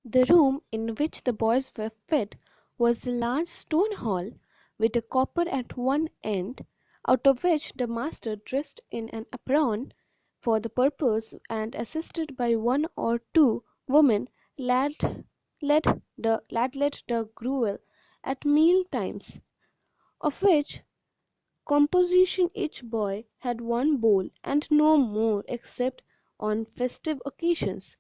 The room in which the boys were fed was a large stone hall with a copper at one end, out of which the master, dressed in an apron for the purpose and assisted by one or two women, ladled the gruel at meal times, of which composition each boy had one bowl and no more except on festive occasions.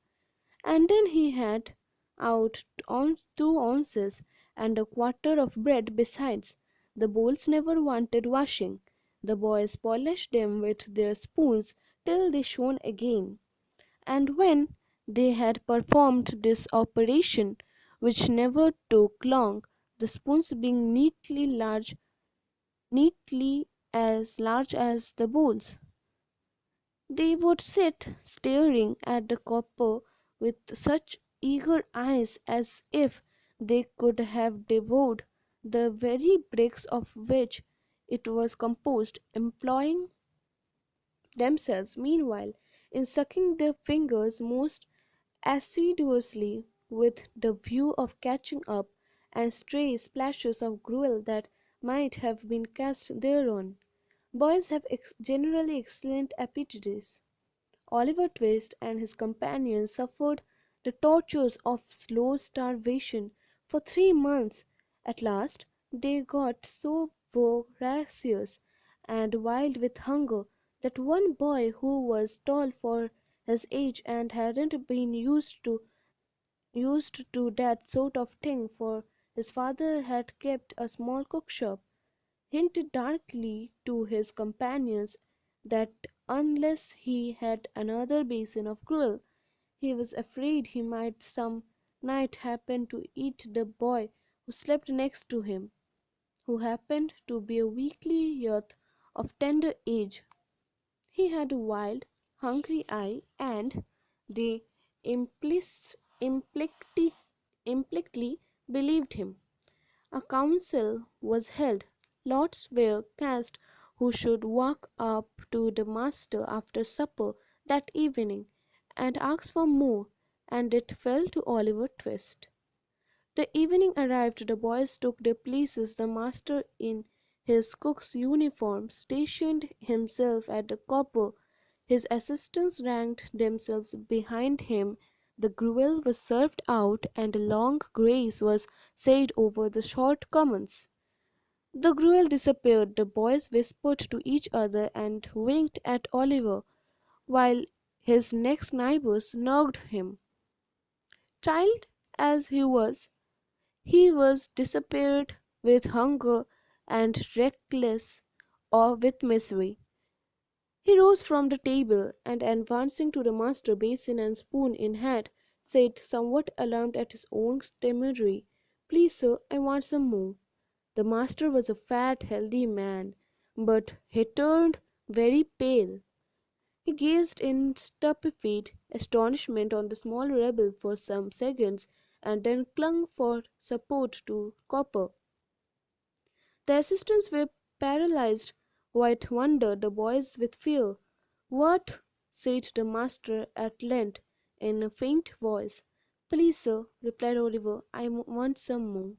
And then he had out 2 ounces and a quarter of bread besides. The bowls never wanted washing. The boys polished them with their spoons till they shone again. And when they had performed this operation, which never took long, the spoons being neatly as large as the bowls, they would sit staring at the copper with such eager eyes as if they could have devoured the very bricks of which it was composed, employing themselves meanwhile in sucking their fingers most assiduously with the view of catching up and stray splashes of gruel that might have been cast thereon. Boys have generally excellent appetites. Oliver Twist and his companions suffered the tortures of slow starvation for 3 months. At last they got so voracious and wild with hunger that one boy who was tall for his age and hadn't been used to that sort of thing, for his father had kept a small cookshop, hinted darkly to his companions that unless he had another basin of gruel, he was afraid he might some night happen to eat the boy who slept next to him, who happened to be a weakly youth of tender age. He had a wild, hungry eye, and they implicitly believed him. A council was held. Lots were cast who should walk up to the master after supper that evening and ask for more, and it fell to Oliver Twist. The evening arrived, the boys took their places, the master in his cook's uniform stationed himself at the copper, his assistants ranked themselves behind him, the gruel was served out, and a long grace was said over the short commons. The gruel disappeared, the boys whispered to each other and winked at Oliver, while his next neighbours nagged him. Child as he was disappeared with hunger and reckless or with misery. He rose from the table, and advancing to the master, basin and spoon in hand, said, somewhat alarmed at his own temerity, "Please, sir, I want some more." The master was a fat, healthy man, but he turned very pale. He gazed in stupefied astonishment on the small rebel for some seconds, and then clung for support to copper. The assistants were paralyzed with wonder, the boys with fear. "What?" said the master at length, in a faint voice. "Please, sir," replied Oliver, "I want some more."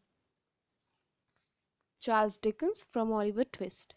Charles Dickens, from Oliver Twist.